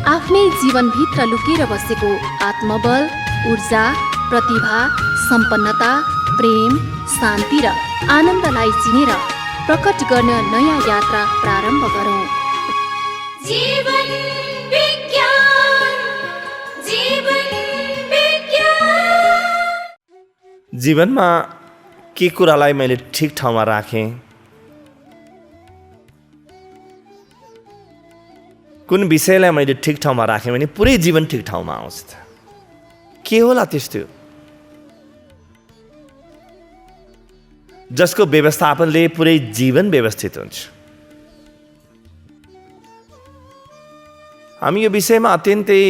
आफ्नै जीवनभित्र लुकेर बसेको आत्मबल, ऊर्जा, प्रतिभा, सम्पन्नता, प्रेम, शान्ति र आनन्दलाई चिनेर प्रकट गर्न नयाँ यात्रा प्रारम्भ गरौँ। जीवन विज्ञान, जीवन विज्ञान। जीवनमा के कुरालाई मैले ठिक ठाउँमा राखेँ, कुन विषयलाई मैले ठिक ठाउँमा राखेँ भने पुरै जीवन ठिक ठाउँमा आउँछ त। के होला त्यस्तो जसको व्यवस्थापनले पुरै जीवन व्यवस्थित हुन्छ। हामी यो विषयमा अत्यन्तै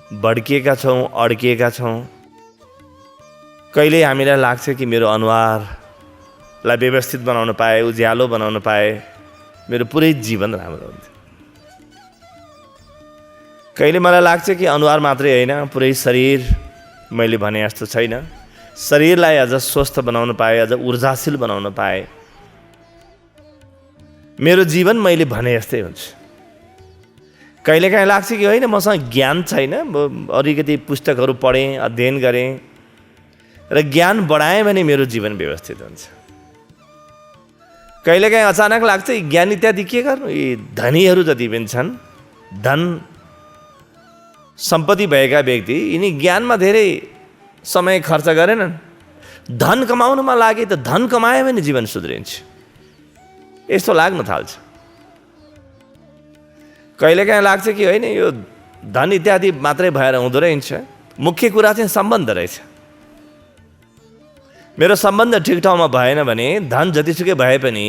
भड्किएका छौँ, अड्किएका छौँ। कहिले हामीलाई लाग्छ कि मेरो अनुहारलाई व्यवस्थित बनाउन पाए, उज्यालो बनाउन पाए, मेरो पुरै जीवन राम्रो हुन्छ। कहिले मलाई लाग्छ कि अनुहार मात्रै होइन, पुरै शरीर मैले भने जस्तो छैन। शरीरलाई अझ स्वस्थ बनाउन पाए, अझ ऊर्जाशील बनाउन पाए, मेरो जीवन मैले भने जस्तै हुन्छ। कहिलेकाहीँ लाग्छ कि होइन, मसँग ज्ञान छैन, अलिकति पुस्तकहरू पढेँ, अध्ययन गरेँ र ज्ञान बढाएँ भने मेरो जीवन व्यवस्थित हुन्छ। कहिलेकाहीँ अचानक लाग्छ ज्ञान इत्यादि के गर्नु, यी धनीहरू जति पनि छन्, धन सम्पत्ति भएका व्यक्ति, यिनी ज्ञानमा धेरै समय खर्च गरेनन्। धन कमाउनमा लागे त धन कमायो भने जीवन सुध्रिन्छ, यस्तो लाग्न थाल्छ। कहिलेकाहीँ लाग्छ कि होइन, यो धन इत्यादि मात्रै भएर हुँदो रहेछ, मुख्य कुरा चाहिँ सम्बन्ध रहेछ। मेरो सम्बन्ध ठिक ठाउँमा भएन भने धन जतिसुकै भए पनि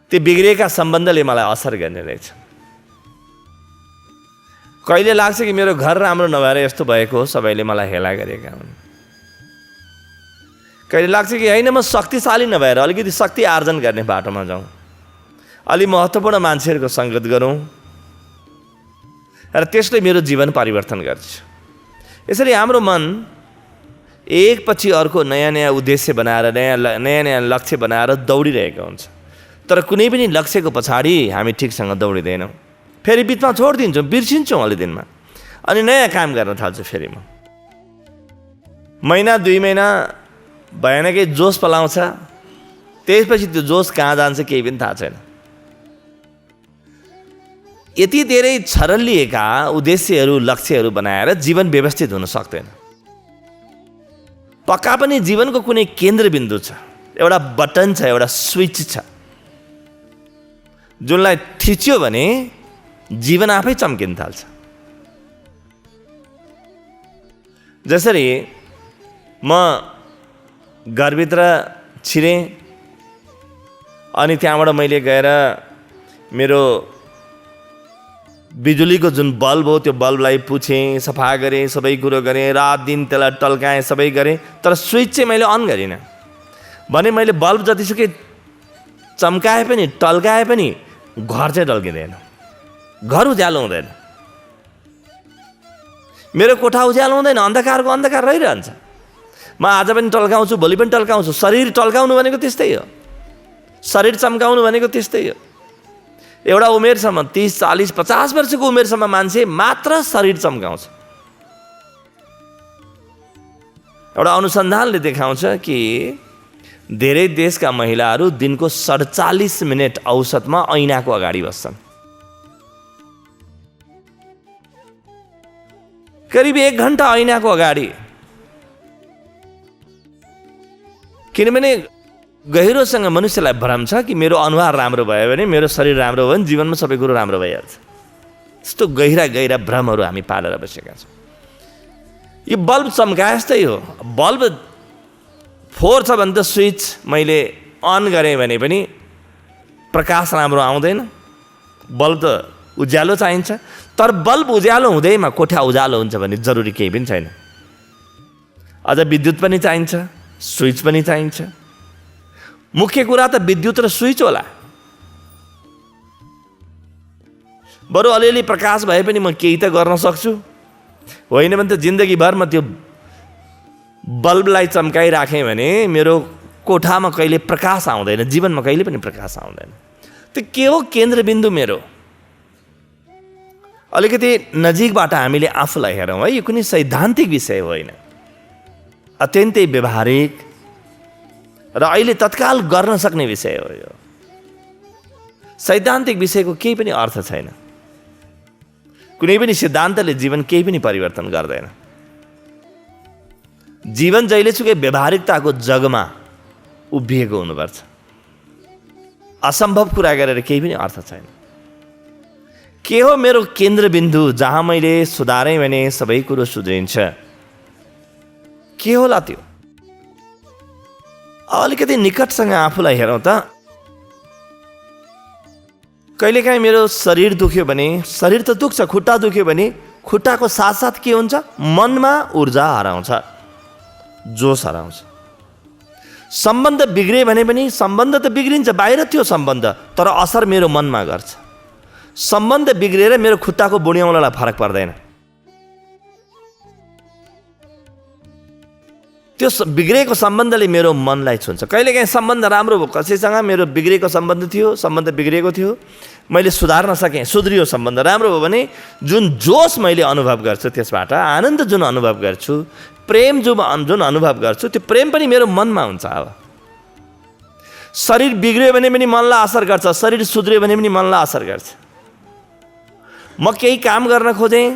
त्यो बिग्रिएका सम्बन्धले मलाई असर गर्ने रहेछ। कहिले लाग्छ कि मेरो घर राम्रो नभएर यस्तो भएको हो, सबैले मलाई हेला गरेका हुन्। कहिले लाग्छ कि होइन, म शक्तिशाली नभएर अलिकति शक्ति आर्जन गर्ने बाटोमा जाउँ, अलि महत्त्वपूर्ण मान्छेहरूको सङ्गत गरौँ र त्यसले मेरो जीवन परिवर्तन गर्छ। यसरी हाम्रो मन एकपछि अर्को नयाँ नयाँ उद्देश्य बनाएर, नयाँ नयाँ लक्ष्य बनाएर दौडिरहेको हुन्छ। तर कुनै पनि लक्ष्यको पछाडि हामी ठिकसँग दौडिँदैनौँ। फेरि बिचमा छोडिदिन्छौँ, बिर्सिन्छौँ अलि दिनमा, अनि नयाँ काम गर्न थाल्छु। फेरि म महिना 2 महिना भएन कि जोस पलाउँछ, त्यसपछि त्यो जोस कहाँ जान्छ केही पनि थाहा छैन। यति धेरै छरलिएका उद्देश्यहरू, लक्ष्यहरू बनाएर जीवन व्यवस्थित हुन सक्दैन। पक्का पनि जीवनको कुनै केन्द्रबिन्दु छ, एउटा बटन छ, एउटा स्विच छ, जुनलाई थिच्यो भने जीवन आफै चम्किन थाल्छ। जसरी म घरभित्र छिरेँ अनि त्यहाँबाट मैले गएर मेरो बिजुलीको जुन बल्ब हो त्यो बल्बलाई पुछेँ, सफा गरेँ, सबै कुरो गरेँ, रात दिन त्यसलाई टल्काएँ, सबै गरेँ। तर स्विच चाहिँ मैले अन गरिनँ भने मैले बल्ब जतिसुकै चम्काए पनि टल्काए पनि घर चाहिँ टल्किँदैन, घर उज्यालो हुँदैन, मेरो कोठा उज्यालो हुँदैन, अन्धकारको अन्धकार रहिरहन्छ। म आज पनि टल्काउँछु, भोलि पनि टल्काउँछु। शरीर टल्काउनु भनेको त्यस्तै हो, शरीर चम्काउनु भनेको त्यस्तै हो। एउटा उमेरसम्म 30, 40, 50 वर्षको उमेरसम्म मान्छे मात्र शरीर चम्काउँछ। एउटा अनुसन्धानले देखाउँछ कि धेरै देशका महिलाहरू दिनको 47 मिनट औसतमा ऐनाको अगाडि बस्छन्। करिब 1 घन्टा ऐनाको अगाडि। किनभने गहिरोसँग मनुष्यलाई भ्रम छ कि मेरो अनुहार राम्रो भयो भने, मेरो शरीर राम्रो भयो भने जीवनमा सबै कुरो राम्रो भइहाल्छ। यस्तो गहिरा गहिरा भ्रमहरू हामी पालेर बसेका छौँ। यो बल्ब चम्काए जस्तै हो। बल्ब 4 छ भने त स्विच मैले अन गरेँ भने पनि प्रकाश राम्रो आउँदैन। बल्ब त उज्यालो चाहिन्छ, तर बल्ब उज्यालो हुँदैमा कोठा उज्यालो हुन्छ भने जरुरी केही पनि छैन। अझ विद्युत पनि चाहिन्छ, स्विच पनि चाहिन्छ। मुख्य कुरा त विद्युत र स्विच होला। बरु अलिअलि प्रकाश भए पनि म केही त गर्न सक्छु, होइन भने त जिन्दगीभर म त्यो बल्बलाई चम्काइराखेँ भने मेरो कोठामा कहिले प्रकाश आउँदैन, जीवनमा कहिले पनि प्रकाश आउँदैन। त्यो के हो केन्द्रबिन्दु मेरो? अलिकति नजिकबाट हामीले आफूलाई हेरौँ है। यो कुनै सैद्धान्तिक विषय होइन, अत्यन्तै व्यवहारिक र अहिले तत्काल गर्न सक्ने विषय हो। यो सैद्धान्तिक विषयको केही पनि अर्थ छैन। कुनै पनि सिद्धान्तले जीवन केही पनि परिवर्तन गर्दैन। जीवन जहिलेसुकै व्यवहारिकताको जगमा उभिएको हुनुपर्छ। असम्भव कुरा गरेर केही पनि अर्थ छैन। के हो मेरो केन्द्रबिन्दु जहाँ मैले सुधारेँ भने सबै कुरो सुध्रिन्छ? के होला त्यो? अलिकति निकटसँग आफूलाई हेरौँ त। कहिलेकाहीँ मेरो शरीर दुख्यो भने, शरीर त दुख्छ, खुट्टा दुख्यो भने खुट्टाको साथसाथ के हुन्छ? मनमा ऊर्जा हराउँछ, जोस हराउँछ। सम्बन्ध बिग्रियो भने पनि सम्बन्ध त बिग्रिन्छ, बाहिर थियो सम्बन्ध, तर असर मेरो मनमा गर्छ। सम्बन्ध बिग्रिएर मेरो खुट्टाको बुढ्यौलालाई फरक पर्दैन। त्यो बिग्रेको सम्बन्धले मेरो मनलाई छुन्छ। कहिलेकाहीँ सम्बन्ध राम्रो भयो, कसैसँग मेरो बिग्रेको सम्बन्ध थियो, सम्बन्ध बिग्रेको थियो, मैले सुधार्न सकेँ, सुध्रियो सम्बन्ध, राम्रो भयो भने जुन जोस मैले अनुभव गर्छु त्यसबाट, आनन्द जुन अनुभव गर्छु, प्रेम जुन अनुभव गर्छु, त्यो प्रेम पनि मेरो मनमा हुन्छ। अब शरीर बिग्रियो भने पनि मनलाई असर गर्छ, शरीर सुध्रियो भने पनि मनलाई असर गर्छ। म केही काम गर्न खोजेँ,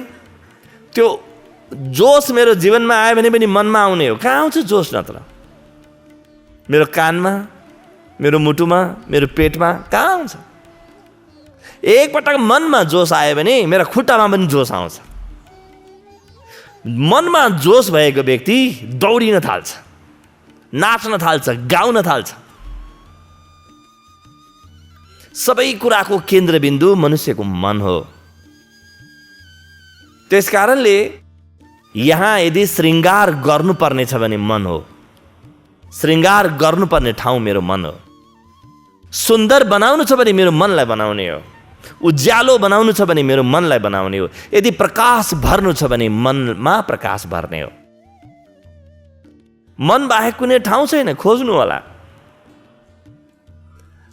त्यो जोस मेरो जीवनमा आयो भने पनि मनमा आउने हो। कहाँ आउँछ जोस? नत्र मेरो कानमा, मेरो मुटुमा, मेरो पेटमा कहाँ आउँछ? एकपटक मनमा जोस आयो भने मेरा खुट्टामा पनि जोस आउँछ। मनमा जोस भएको व्यक्ति दौडिन थाल्छ, नाच्न थाल्छ, गाउन थाल्छ। सबै कुराको केन्द्रबिन्दु मनुष्यको मन हो। त्यसकारणले यहाँ यदि श्रृङ्गार गर्नुपर्ने छ भने मन हो। श्रृङ्गार गर्नुपर्ने ठाउँ मेरो मन हो। सुन्दर बनाउनु छ भने मेरो मनलाई बनाउने हो। उज्यालो बनाउनु छ भने मेरो मनलाई बनाउने हो। यदि प्रकाश भर्नु छ भने मनमा प्रकाश भर्ने हो। मन बाहेक कुनै ठाउँ छैन, खोज्नु होला।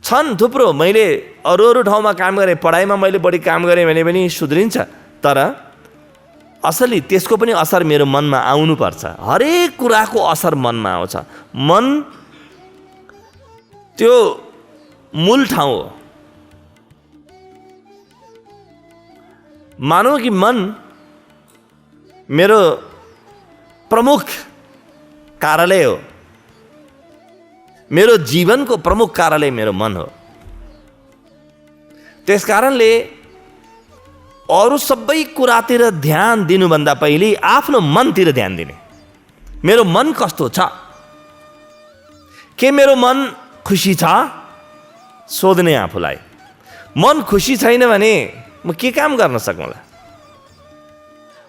छन् थुप्रो। मैले अरू ठाउँमा काम गरेँ, पढाइमा मैले बढी काम गरेँ भने पनि सुध्रिन्छ, तर असली त्यसको पनि असर मेरो मनमा आउनुपर्छ। हरेक कुराको असर मनमा आउँछ। मन त्यो मूल ठाउँ हो। मानौ कि मन मेरो प्रमुख कार्यालय हो, मेरो जीवनको प्रमुख कार्यालय मेरो मन हो। त्यसकारणले अरू सबै कुरातिर ध्यान दिनुभन्दा पहिले आफ्नो मनतिर ध्यान दिने। मेरो मन कस्तो छ? के मेरो मन खुसी छ? सोध्ने आफूलाई। मन खुसी छैन भने म के काम गर्न सकौँला?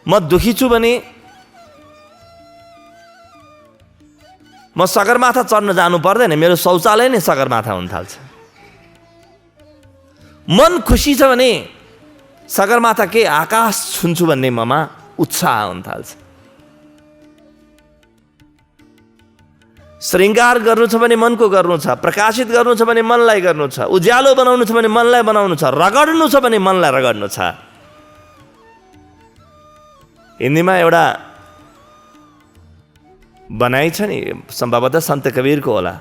म दुखी छु भने म सगरमाथा चढ्न जानु पर्दैन, मेरो शौचालय नै सगरमाथा हुन थाल्छ। मन खुसी छ भने सगरमाथा के आकाश छुन्छु भन्ने ममा उत्साह हुन थाल्छ। श्रृङ्गार गर्नु छ भने मनको गर्नु छ, प्रकाशित गर्नु छ भने मनलाई गर्नु छ, उज्यालो बनाउनु छ भने मनलाई बनाउनु छ, रगड्नु छ भने मनलाई रगड्नु छ। हिन्दीमा एउटा बनाइ छ नि, संभवतः संत कबीर को होला,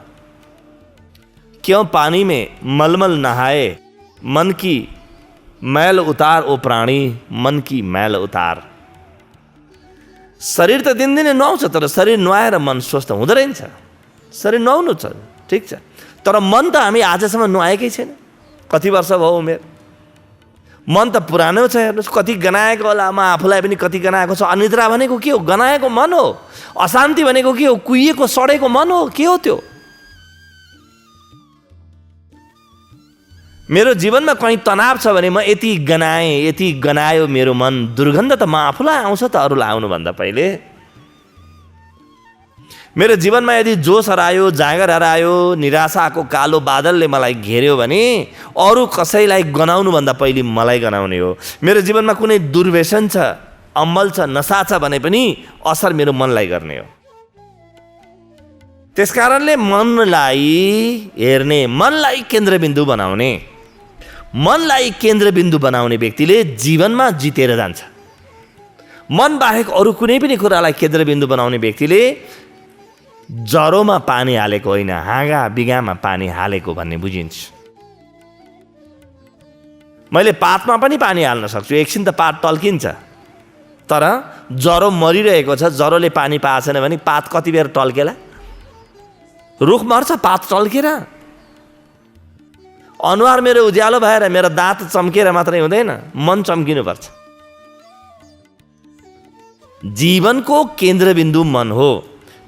क्यों पानी में मलमल नहाए, मन की मैल उतार ओ प्राणी, मन की मैल उतार। शरीर त दिनदिनै नुहाउँछ, तर शरीर नुहाएर मन स्वस्थ हुँदो रहेछ। शरीर नुहाउनु छ, ठिक छ, तर मन त हामी आजसम्म नुहाएकै छैन। कति वर्ष भयो उमेर? मन त पुरानो छ। हेर्नुहोस् कति गनाएको होला, म आफूलाई पनि कति गनाएको छ। अनिद्रा भनेको के हो? गनाएको मन हो। अशान्ति भनेको के हो? कुहिएको सडेको मन हो। के हो त्यो? मेरो जीवनमा कहीँ तनाव छ भने म यति गनाएँ, यति गनायो मेरो मन, दुर्गन्ध त म आफूलाई आउँछ त अरूलाई आउनुभन्दा पहिले। मेरो जीवनमा यदि जोस हरायो, जाँगर हरायो, निराशाको कालो बादलले मलाई घेर्यो भने अरू कसैलाई गनाउनुभन्दा पहिले मलाई गनाउने हो। मेरो जीवनमा कुनै दुर्व्यसन छ, अम्मल छ, नशा छ भने पनि असर मेरो मनलाई गर्ने हो। त्यसकारणले मनलाई हेर्ने, मनलाई केन्द्रबिन्दु बनाउने, मनलाई केन्द्रबिन्दु बनाउने व्यक्तिले जीवनमा जितेर जान्छ। मन बाहेक अरू कुनै पनि कुरालाई केन्द्रबिन्दु बनाउने व्यक्तिले जरोमा पानी हालेको होइन, हाँगा बिगामा पानी हालेको भन्ने बुझिन्छ। मैले पातमा पनि पानी हाल्न सक्छु, एकछिन त पात टल्किन्छ, तर जरो मरिरहेको छ, जरोले पानी पाएन भने पात कति बेर टल्केला? रुख मर्छ पात टल्केर। अनुहार मेरो उज्यालो भएर मेरो दाँत चम्केर मात्रै हुँदैन, मन चम्किनुपर्छ। जीवनको केन्द्रबिन्दु मन हो।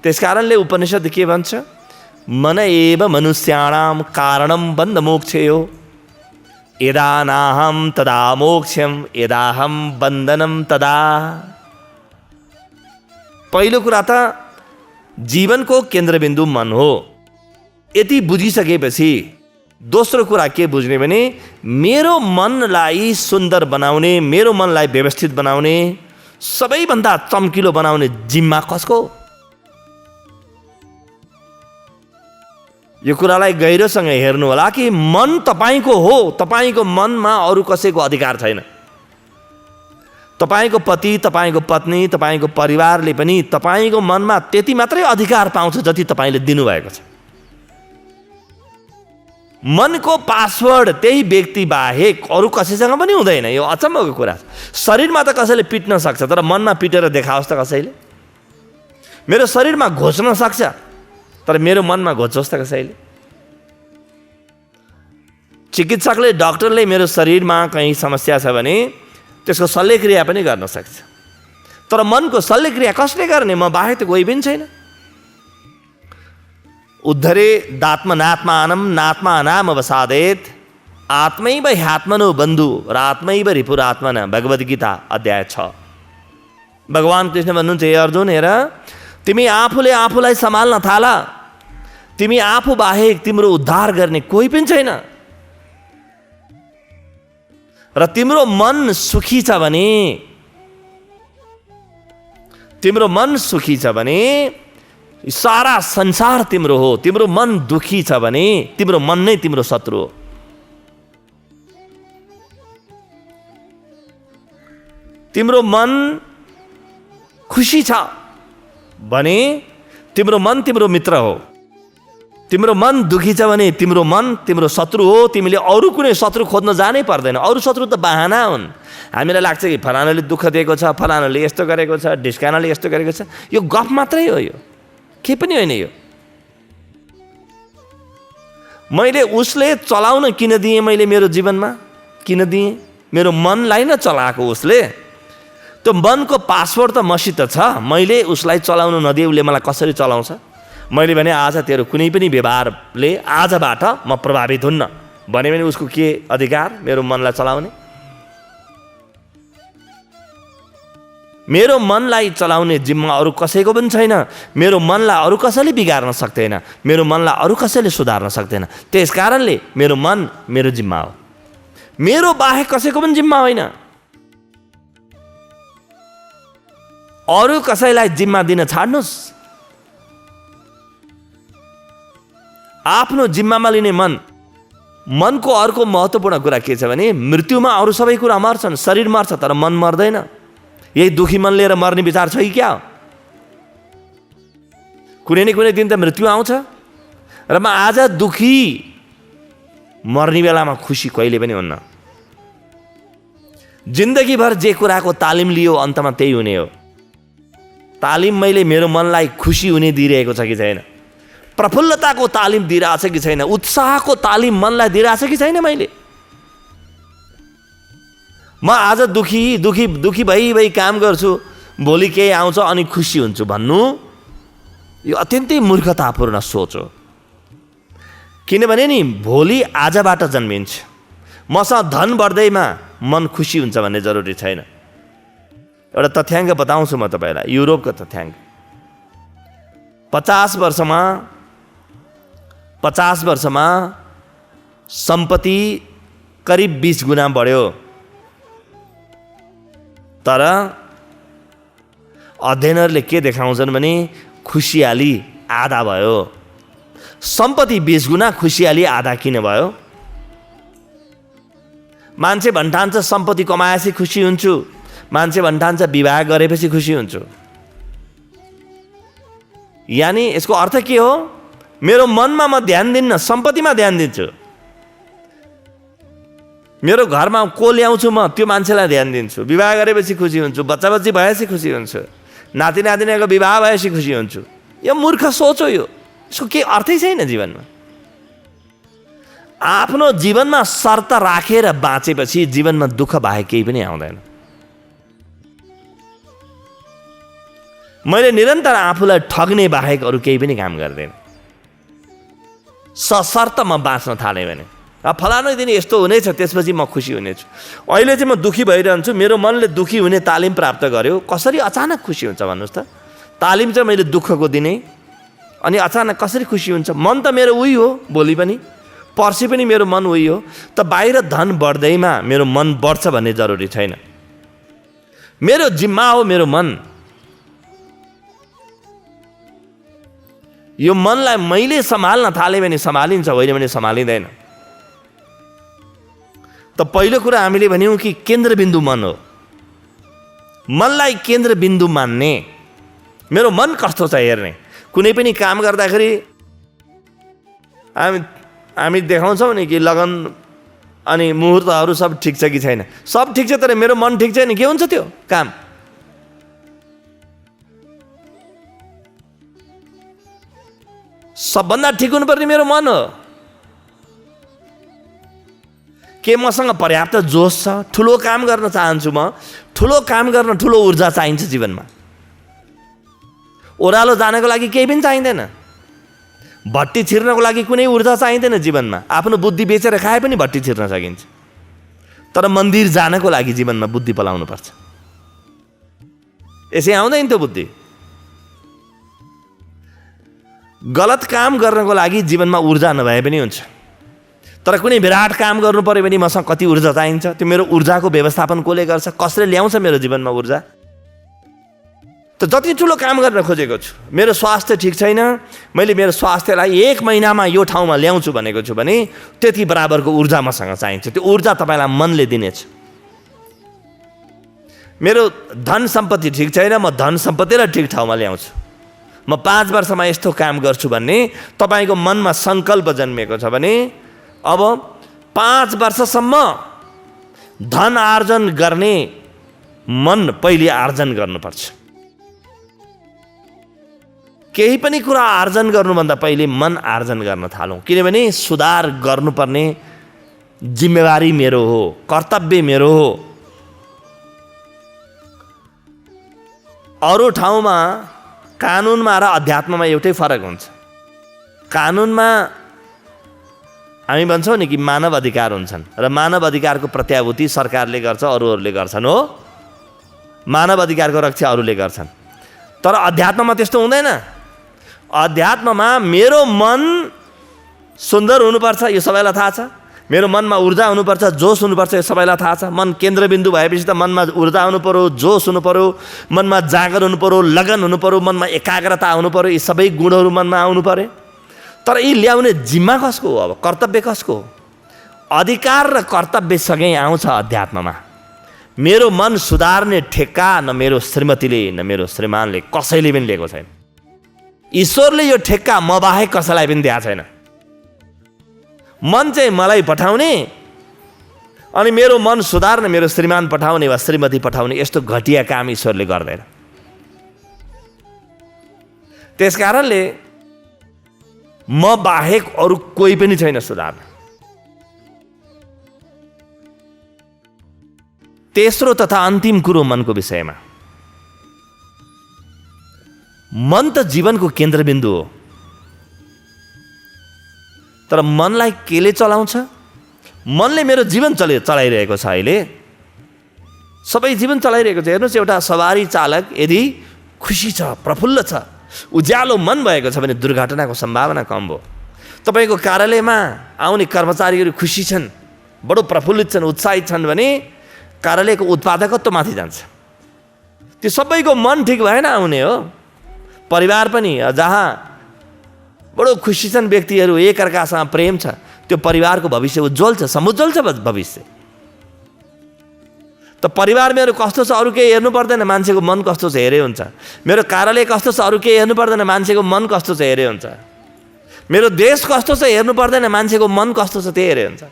त्यसकारणले उपनिषद के भन्छ? मन एव मनुष्याणाम कारणम बन्ध मोक्षयो, यदा नाहम तदा मोक्षम, यदाहम बन्धनम तदा। पहिलो कुरा त जीवनको केन्द्रबिन्दु मन हो। यति बुझिसकेपछि दोस्रो कुरा के बुझ्ने भने मेरो मनलाई सुन्दर बनाउने, मेरो मनलाई व्यवस्थित बनाउने, सबैभन्दा चम्किलो बनाउने जिम्मा कसको? यो कुरालाई गहिरोसँग हेर्नु होला कि मन तपाईँको हो, तपाईँको मनमा अरू कसैको अधिकार छैन। तपाईँको पति, तपाईँको पत्नी, तपाईँको परिवारले पनि तपाईँको मनमा त्यति मात्रै अधिकार पाउँछ जति तपाईँले दिनुभएको छ। मनको पासवर्ड त्यही व्यक्ति बाहेक अरू कसैसँग पनि हुँदैन। यो अचम्मको कुरा छ। शरीरमा त कसैले पिट्न सक्छ, तर मनमा पिटेर देखाओस् त कसैले? मेरो शरीरमा घोच्न सक्छ, तर मेरो मनमा घोच्योस् त कसैले? चिकित्सकले, डाक्टरले मेरो शरीरमा कहीँ समस्या छ भने त्यसको शल्यक्रिया पनि गर्न सक्छ, तर मनको शल्यक्रिया कसले गर्ने? म बाहेक त कोही पनि छैन। उद्धरे दात्मनात्मानं नात्मानाम अवसादेत आत्मैव ह्यात्मनो बन्धु र आत्मैव रिपुरात्मना। भगवद् गीता अध्याय 6। भगवान कृष्ण भन्नुहुन्छ, हे अर्जुन, हेर, तिमी आफूले आफूलाई सम्हाल्न थाल। तिमी आफू बाहेक तिम्रो उद्धार गर्ने कोही पनि छैन। र तिम्रो मन सुखी छ भने, तिम्रो मन सुखी छ भने सारा संसार तिम्रो हो। तिम्रो मन दुखी छ भने तिम्रो मन नै तिम्रो शत्रु हो। तिम्रो मन खुसी छ भने तिम्रो मन तिम्रो मित्र हो। तिम्रो मन दुखी छ भने तिम्रो मन तिम्रो शत्रु हो। तिमीले अरू कुनै शत्रु खोज्न जानै पर्दैन। अरू शत्रु त बहाना हुन्। हामीलाई लाग्छ कि फलानाले दुःख दिएको छ, फलानाले यस्तो गरेको छ, ढिस्कानाले यस्तो गरेको छ। यो गफ मात्रै हो, यो के पनि होइन। यो मैले उसले चलाउन किन दिएँ? मैले मेरो जीवनमा किन दिएँ? मेरो मनलाई न चलाएको उसले। त्यो मनको पासवर्ड त मसित छ। मैले उसलाई चलाउन नदिए उसले मलाई कसरी चलाउँछ? मैले भने आज तेरो कुनै पनि व्यवहारले आजबाट म प्रभावित हुन्न भने उसको के अधिकार मेरो मनलाई चलाउने? मेरो मनलाई चलाउने जिम्मा अरू कसैको पनि छैन। मेरो मनलाई अरू कसैले बिगार्न सक्दैन। मेरो मनलाई अरू कसैले सुधार्न सक्दैन। त्यस कारणले मेरो मन मेरो जिम्मा हो। मेरो बाहेक कसैको पनि जिम्मा होइन। अरू कसैलाई जिम्मा दिन छाड्नुहोस्। आफ्नो जिम्मामा लिने मन। मनको अर्को महत्त्वपूर्ण कुरा के छ भने मृत्युमा अरू सबै कुरा मर्छन्। शरीर मर्छ तर मन मर्दैन। यही दुखी मन लिएर मर्ने विचार छ कि क्या? कुनै न कुनै दिन त मृत्यु आउँछ र म आज दुखी, मर्ने बेलामा खुसी कहिले पनि हुन्न। जिन्दगीभर जे कुराको तालिम लियो अन्तमा त्यही हुने हो। तालिम मैले मेरो मनलाई खुसी हुने दिइरहेको छ कि छैन? प्रफुल्लताको तालिम दिइरहेछ कि छैन? उत्साहको तालिम मनलाई दिइरहेछ कि छैन? मैले म आज दुखी भई काम गर्छु, भोलि केही आउँछ अनि खुसी हुन्छु भन्नु यो अत्यन्तै मूर्खतापूर्ण सोच हो। किनभने नि भोलि आजबाट जन्मिन्छ। मसँग धन बढ्दैमा मन खुसी हुन्छ भन्ने जरुरी छैन। एउटा तथ्याङ्क बताउँछु म तपाईँलाई, युरोपको तथ्याङ्क। 50 वर्षमा सम्पत्ति करिब 20 गुणा बढ्यो। तर अध्ययनहरूले के देखाउँछन् भने खुसियाली आधा भयो। सम्पत्ति 20 गुणा, खुसियाली आधा किन भयो? मान्छे भन्ठान्छ सम्पत्ति कमाएपछि खुसी हुन्छु, मान्छे भन्ठान्छ विवाह गरेपछि खुसी हुन्छु। यानी यसको अर्थ के हो? मेरो मनमा म ध्यान दिन्न, सम्पत्तिमा ध्यान दिन्छु। मेरो घरमा को ल्याउँछु म त्यो मान्छेलाई ध्यान दिन्छु। विवाह गरेपछि खुसी हुन्छु, बच्चा बच्ची भएपछि खुसी हुन्छु, नाति नातिनीको विवाह भएपछि खुसी हुन्छु। यो मूर्ख सोच हो। यो यसको केही अर्थै छैन जीवनमा। आफ्नो जीवनमा शर्त राखेर बाँचेपछि जीवनमा दुःख बाहेक केही पनि आउँदैन। मैले निरन्तर आफूलाई ठग्ने बाहेक अरू केही पनि काम गर्दैन। सशर्त म बाँच्न थालेँ भने फलानु दिन यस्तो हुनेछ, त्यसपछि म खुसी हुनेछु। अहिले चाहिँ म दुःखी भइरहन्छु, मेरो मनले दुःखी हुने तालिम प्राप्त गर्यो। कसरी अचानक खुसी हुन्छ भन्नुहोस् त? तालिम चाहिँ मैले दुःखको दिने, अनि अचानक कसरी खुसी हुन्छ? मन त मेरो उही हो, भोलि पनि पर्सि पनि मेरो मन उही हो। त बाहिर धन बढ्दैमा मेरो मन बढ्छ भन्ने जरुरी छैन। मेरो जिम्मा हो मेरो मन। यो मनलाई मैले सम्हाल्न थालेँ भने सम्हालिन्छ, होइन भने सम्हालिँदैन। त पहिलो कुरा हामीले भन्यौँ कि केन्द्रबिन्दु मन हो। मनलाई केन्द्रबिन्दु मान्ने, मेरो मन कस्तो छ हेर्ने। कुनै पनि काम गर्दाखेरि हामी देखाउँछौँ नि कि लगन अनि मुहुर्तहरू सब ठिक छ कि छैन। सब ठिक छ, तर मेरो मन ठिक छैन, के हुन्छ त्यो काम? सबभन्दा ठिक हुनुपर्ने मेरो मन हो। के मसँग पर्याप्त जोस छ? ठुलो काम गर्न चाहन्छु म। ठुलो काम गर्न ठुलो ऊर्जा चाहिन्छ जीवनमा। ओह्रालो जानको लागि केही पनि चाहिँदैन। भट्टी छिर्नको लागि कुनै ऊर्जा चाहिँदैन जीवनमा। आफ्नो बुद्धि बेचेर खाए पनि भट्टी छिर्न सकिन्छ। तर मन्दिर जानको लागि जीवनमा बुद्धि पलाउनु पर्छ। यसै आउँदैन त्यो बुद्धि। गलत काम गर्नको लागि जीवनमा ऊर्जा नभए पनि हुन्छ। तर कुनै विराट काम गर्नु पर्यो भने मसँग कति ऊर्जा चाहिन्छ? त्यो मेरो ऊर्जाको व्यवस्थापन कसले गर्छ? कसले ल्याउँछ मेरो जीवनमा ऊर्जा? त जति ठुलो काम गर्न खोजेको छु, मेरो स्वास्थ्य ठिक छैन, मैले मेरो स्वास्थ्यलाई 1 महिनामा यो ठाउँमा ल्याउँछु भनेको छु भने त्यति बराबरको ऊर्जा मसँग चाहिन्छ। त्यो ऊर्जा तपाईँलाई मनले दिनेछ। मेरो धन सम्पत्ति ठिक छैन, म धन सम्पत्तिलाई ठिक ठाउँमा ल्याउँछु। म 5 वर्षमा यस्तो काम गर्छु भन्ने तपाईँको मनमा सङ्कल्प जन्मिएको छ भने अब 5 वर्षसम्म धन आर्जन गर्ने मन पहिले आर्जन गर्नुपर्छ। केही पनि कुरा आर्जन गर्नुभन्दा पहिले मन आर्जन गर्न थालौँ। किनभने सुधार गर्नुपर्ने जिम्मेवारी मेरो हो, कर्तव्य मेरो हो। अरू ठाउँमा कानुनमा र अध्यात्ममा एउटै फरक हुन्छ। कानुनमा हामी भन्छौँ नि कि मानव अधिकार हुन्छन् र मानव अधिकारको प्रत्याभूति सरकारले गर्छ, अरूहरूले गर्छन् हो। मानव अधिकारको रक्षा अरूले गर्छन्। तर अध्यात्ममा त्यस्तो हुँदैन। अध्यात्ममा मेरो मन सुन्दर हुनुपर्छ, यो सबैलाई थाहा छ। मेरो मनमा ऊर्जा हुनुपर्छ, जोस हुनुपर्छ, यो सबैलाई थाहा छ। मन केन्द्रबिन्दु भएपछि त मनमा ऊर्जा हुनु पर्यो, जोस हुनु पर्यो, मनमा जागर हुनु पर्यो, लगन हुनु पर्यो, मनमा एकाग्रता हुनु पर्यो। यी सबै गुणहरू मनमा आउनु पर्यो। तर यी ल्याउने जिम्मा कसको हो? अब कर्तव्य कसको हो? अधिकार र कर्तव्यसँगै आउँछ अध्यात्ममा। मेरो मन सुधार्ने ठेक्का न मेरो श्रीमतीले न मेरो श्रीमानले कसैले पनि लिएको छैन। ईश्वरले यो ठेक्का म बाहेक कसैलाई पनि दिएको छैन। मन चाहिँ मलाई पठाउने अनि मेरो मन सुधार्न मेरो श्रीमान पठाउने वा श्रीमती पठाउने यस्तो घटिया काम ईश्वरले गर्दैन। त्यस कारणले म बाहेक अरू कोही पनि छैन सुधार्न। तेस्रो तथा अन्तिम कुरो मनको विषयमा, मन त जीवनको केन्द्रबिन्दु हो। तर मनलाई केले चलाउँछ? मनले मेरो जीवन चलाइरहेको छ। अहिले सबै जीवन चलाइरहेको छ। हेर्नुहोस्, एउटा सवारी चालक यदि खुसी छ, प्रफुल्ल छ, उज्यालो मन भएको छ भने दुर्घटनाको सम्भावना कम हो। तपाईँको कार्यालयमा आउने कर्मचारीहरू खुसी छन्, बडो प्रफुल्लित छन्, उत्साहित छन् भने कार्यालयको उत्पादकत्व माथि जान्छ। त्यो सबैको मन ठिक भएन आउने हो। परिवार पनि जहाँ बडो खुसी छन् व्यक्तिहरू, एकअर्कासँग प्रेम छ, त्यो परिवारको भविष्य उज्जवल छ, समुज्जवल छ भविष्य। त परिवार मेरो कस्तो छ अरू केही हेर्नु पर्दैन, मान्छेको मन कस्तो छ हेरे हुन्छ। मेरो कार्यालय कस्तो छ अरू केही हेर्नु पर्दैन, मान्छेको मन कस्तो छ हेरे हुन्छ। मेरो देश कस्तो छ हेर्नु पर्दैन, मान्छेको मन कस्तो छ त्यही हेरे हुन्छ।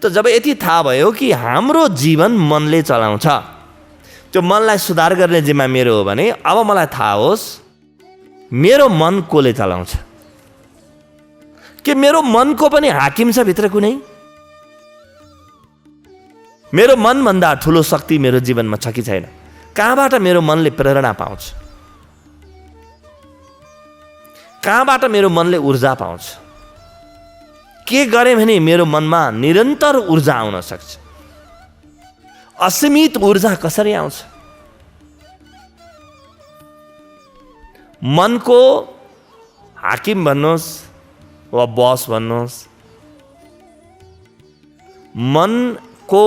त जब यति थाहा भयो कि हाम्रो जीवन मनले चलाउँछ, त्यो मनलाई सुधार गर्ने जिम्मा मेरो हो भने अब मलाई थाहा होस् मेरो मन कोले चलाउँछ, कि मेरो मनको पनि हाकिम छ भित्र कुनै? मेरो मनभन्दा ठुलो शक्ति मेरो जीवनमा छ कि छैन? कहाँबाट मेरो मनले प्रेरणा पाउँछ? कहाँबाट मेरो मनले ऊर्जा पाउँछ? के गरेँ भने मेरो मनमा निरन्तर ऊर्जा आउन सक्छ? असीमित ऊर्जा कसरी आउँछ? मनको हाकिम भन्नुहोस् वा बस भन्नुहोस्, मनको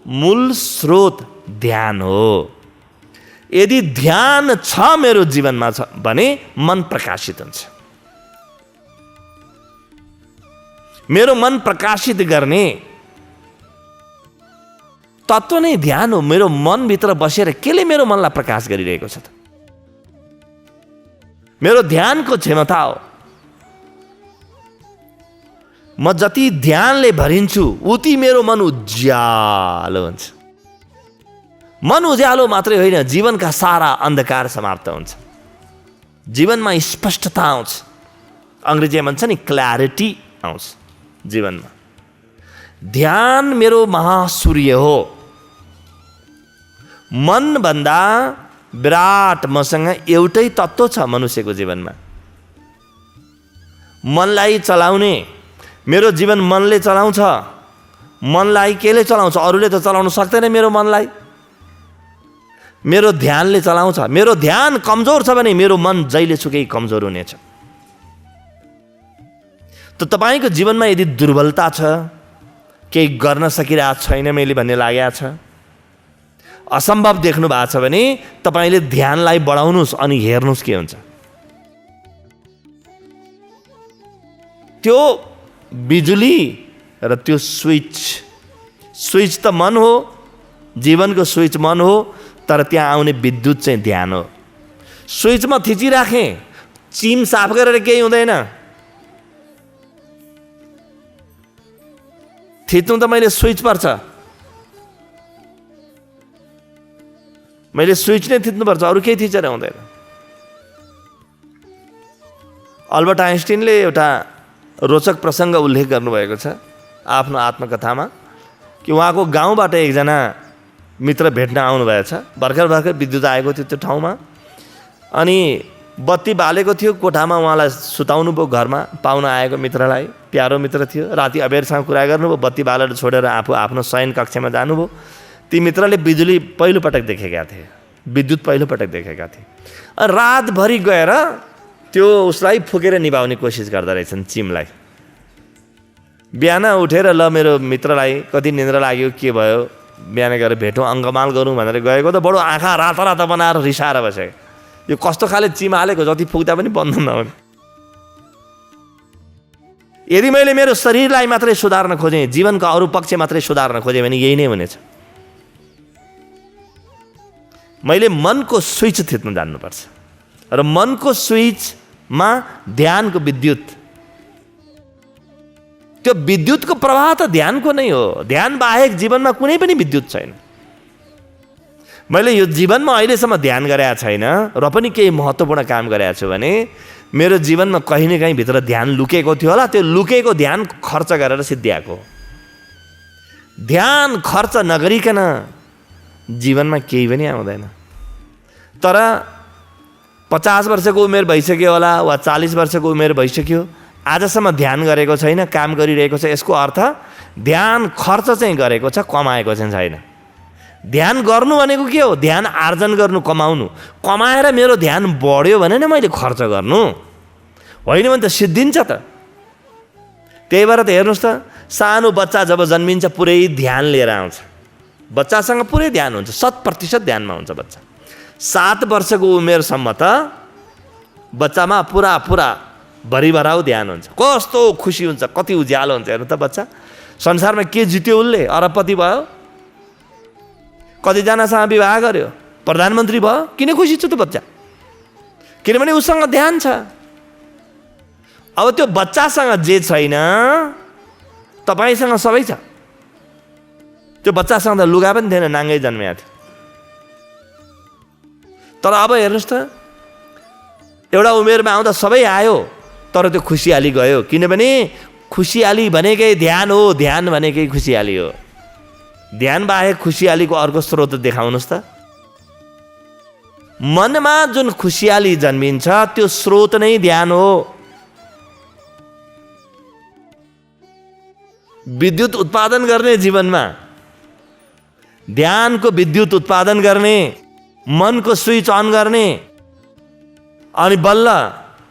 मूल स्रोत ध्यान हो। यदि ध्यान छ मेरो जीवनमा छ भने मन प्रकाशित हुन्छ। मेरो मन प्रकाशित गर्ने तत्त्व नै ध्यान हो। मेरो मनभित्र बसेर केले मेरो मनलाई प्रकाश गरिरहेको छ त? मेरो ध्यानको क्षमता हो। म जति ध्यानले भरिन्छु उति मेरो मन उज्यालो हुन्छ। मन उज्यालो मात्रै होइन, जीवनका सारा अन्धकार समाप्त हुन्छ, जीवनमा स्पष्टता आउँछ। अङ्ग्रेजीमा भन्छ नि क्ल्यारिटी आउँछ जीवनमा। ध्यान मेरो महासूर्य हो। मनभन्दा विराट मसँग एउटै तत्त्व छ मनुष्यको जीवनमा, मनलाई चलाउने। मेरो जीवन मनले चलाउँछ। मनलाई केले चलाउँछ? अरूले त चलाउन सक्दैन मेरो मनलाई। मेरो ध्यानले चलाउँछ। मेरो ध्यान कमजोर छ भने मेरो मन जहिले सुकै कमजोर हुनेछ। त तपाईँको जीवनमा यदि दुर्बलता छ, केही गर्न सकिरहेको छैन मैले भन्ने लागेको छ, असम्भव देख्नु भएको छ भने तपाईँले ध्यानलाई बढाउनुहोस् अनि हेर्नुहोस् के हुन्छ। त्यो बिजुली र त्यो स्विच त मन हो, जीवनको स्विच मन हो, तर त्यहाँ आउने विद्युत चाहिँ ध्यान हो। स्विचमा थिचिराखेँ, चिम साफ गरेर केही हुँदैन। थिच्नु त मैले स्विच पर्छ, मैले स्विच नै थिच्नुपर्छ, अरू केही थिचेर हुँदैन। अल्बर्ट आइन्स्टाइनले एउटा रोचक प्रसङ्ग उल्लेख गर्नुभएको छ आफ्नो आत्मकथामा कि उहाँको गाउँबाट एकजना मित्र भेट्न आउनुभएछ। भर्खर विद्युत आएको थियो त्यो ठाउँमा, अनि बत्ती बालेको थियो कोठामा। उहाँलाई सुताउनु भयो घरमा, पाहुना आएको मित्रलाई, प्यारो मित्र थियो। राति अबेरसँग कुरा गर्नुभयो, बत्ती बालेर छोडेर आफू आफ्नो शयन कक्षमा जानुभयो। ती मित्रले बिजुली पहिलोपटक देखेका थिए, विद्युत पहिलोपटक देखेका थिए। अनि रातभरि गएर त्यो उसलाई फुकेर निभाउने कोसिस गर्दा रहेछन् चिमलाई। बिहान उठेर ल मेरो मित्रलाई कति निन्द्रा लाग्यो, के भयो, बिहान गएर भेटौँ, अङ्गमाल गरौँ भनेर गएको त बडो आँखा राता राता बनाएर रिसाएर बसेको। यो कस्तो खाले चिम हालेको, जति फुक्दा पनि बन्द नहुने। यदि मैले मेरो शरीरलाई मात्रै सुधार्न खोजेँ, जीवनको अरू पक्ष मात्रै सुधार्न खोजेँ भने यही नै हुनेछ। मैले मनको स्विच थिच्न जान्नुपर्छ, र मनको स्विचमा ध्यानको विद्युत, त्यो विद्युतको प्रवाह त ध्यानको नै हो। ध्यान बाहेक जीवनमा कुनै पनि विद्युत छैन। मैले यो जीवनमा अहिलेसम्म ध्यान गरेको छैन र पनि केही महत्त्वपूर्ण काम गरेको छु भने मेरो जीवनमा कहीँ न कहीँ भित्र ध्यान लुकेको थियो होला। त्यो लुकेको ध्यान खर्च गरेर सिद्धिएको। ध्यान खर्च नगरिकन जीवनमा केही पनि आउँदैन। तर 50 वर्षको उमेर भइसक्यो होला वा 40 वर्षको उमेर भइसक्यो, आजसम्म ध्यान गरेको छैन, काम गरिरहेको छ, यसको अर्थ ध्यान खर्च चाहिँ गरेको छ, कमाएको चाहिँ छैन। ध्यान गर्नु भनेको के हो? ध्यान आर्जन गर्नु, कमाउनु। कमाएर मेरो ध्यान बढ्यो भने नै मैले खर्च गर्नु, होइन भने त सिद्धिन्छ त। त्यही भएर त हेर्नुहोस् त, सानो बच्चा जब जन्मिन्छ पुरै ध्यान लिएर आउँछ। बच्चासँग पुरै ध्यान हुन्छ, 100% ध्यानमा हुन्छ बच्चा। 7 वर्षको उमेरसम्म त बच्चामा पुरा भरिभराउ ध्यान हुन्छ। कस्तो खुसी हुन्छ, कति उज्यालो हुन्छ। हेर्नु त बच्चा, संसारमा के जित्यो उसले, अरबपति भयो, कतिजनासँग विवाह गर्यो, प्रधानमन्त्री भयो, किन खुसी छ त्यो बच्चा? किनभने उसँग ध्यान छ। अब त्यो बच्चासँग जे छैन तपाईँसँग सबै छ। त्यो बच्चासँग त लुगा पनि थिएन, नाङ्गै जन्मिएको थियो। तर अब हेर्नुहोस् त, एउटा उमेरमा आउँदा सबै आयो, तर त्यो खुसियाली गयो। किनभने खुसियाली भनेकै ध्यान हो, ध्यान भनेकै खुसियाली हो। ध्यान बाहेक खुसियालीको अर्को स्रोत देखाउनुहोस् त। मनमा जुन खुसियाली जन्मिन्छ त्यो स्रोत नै ध्यान हो। विद्युत उत्पादन गर्ने जीवनमा ध्यानको विद्युत उत्पादन गर्ने, मनको स्विच अन गर्ने, अनि बल्ल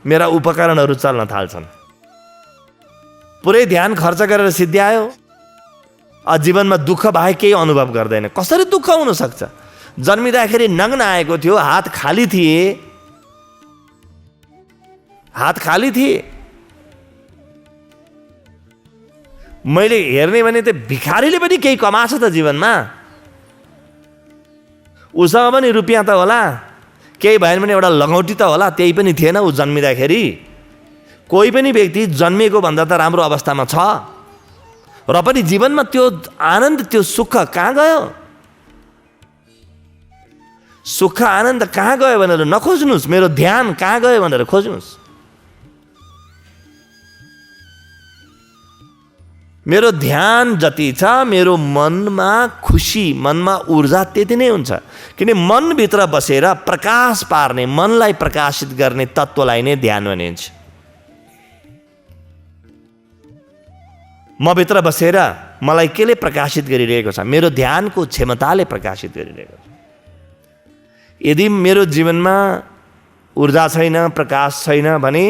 मेरा उपकरणहरू चल्न थाल्छन्। पुरै ध्यान खर्च गरेर सिद्ध्यायो, जीवनमा दुःख बाहेक केही अनुभव गर्दैन। कसरी दुःख हुन सक्छ? जन्मिँदाखेरि नग्न आएको थियो, हात खाली थिए, हात खाली थिए। मैले हेर्ने भने त भिखारीले पनि केही कमाछ त जीवनमा। उसँग पनि रुपियाँ त होला, केही भएन भने एउटा लगौटी त होला, त्यही पनि थिएन ऊ जन्मिँदाखेरि। कोही पनि व्यक्ति जन्मिएको भन्दा त राम्रो अवस्थामा छ, र पनि जीवनमा त्यो आनन्द, त्यो सुख कहाँ गयो? सुख आनन्द कहाँ गयो भनेर नखोज्नुहोस्, मेरो ध्यान कहाँ गयो भनेर खोज्नुहोस्। मेरो ध्यान जति छ, मेरो मनमा खुसी, मनमा ऊर्जा त्यति नै हुन्छ। किन मनभित्र बसेर प्रकाश पार्ने, मनलाई प्रकाशित गर्ने तत्त्वलाई नै ध्यान भनिन्छ। म भित्र बसेर मलाई केले प्रकाशित गरिरहेको छ? मेरो ध्यानको क्षमताले प्रकाशित गरिरहेको छ। यदि मेरो जीवनमा ऊर्जा छैन, प्रकाश छैन भने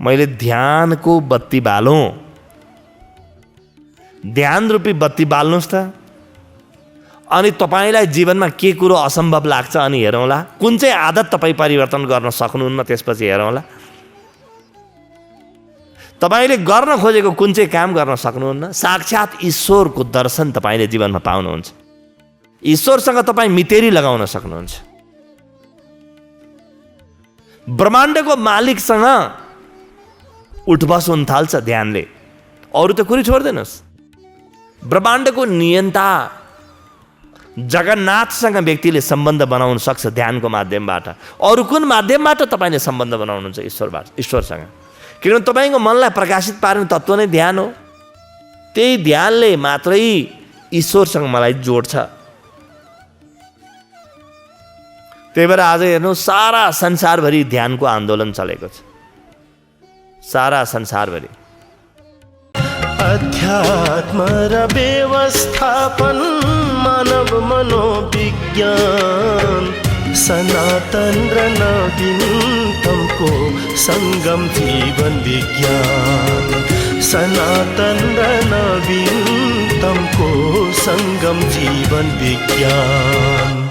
मैले ध्यानको बत्ती बालौँ। ध्यान रूपी बत्ती बाल्नुहोस् त, अनि तपाईँलाई जीवनमा के कुरो असम्भव लाग्छ अनि हेरौँला। कुन चाहिँ आदत तपाईँ परिवर्तन गर्न सक्नुहुन्न, त्यसपछि हेरौँला। तपाईँले गर्न खोजेको कुन चाहिँ काम गर्न सक्नुहुन्न, साक्षात् ईश्वरको दर्शन तपाईँले जीवनमा पाउनुहुन्छ। ईश्वरसँग तपाईँ मितेरी लगाउन सक्नुहुन्छ। ब्रह्माण्डको मालिकसँग उठबस हुन थाल्छ ध्यानले। अरू त कुरै छोड्दैनस्। ब्रह्माण्डको नियन्ता जगन्नाथसँग व्यक्तिले सम्बन्ध बनाउन सक्छ ध्यानको माध्यमबाट। अरू कुन माध्यमबाट तपाईँले सम्बन्ध बनाउनुहुन्छ ईश्वरसँग? किनभने तपाईँको मनलाई प्रकाशित पार्ने तत्त्व नै ध्यान हो। त्यही ध्यानले मात्रै ईश्वरसँग मलाई जोड्छ। त्यही भएर आज हेर्नु, सारा संसारभरि ध्यानको आन्दोलन चलेको छ, सारा संसारभरि। अध्यात्म र व्यवस्थापन, मानव मनोविज्ञान, सनातन र नवीनतमको संगम जीवन विज्ञान, सनातन र नवीनतमको संगम जीवन विज्ञान।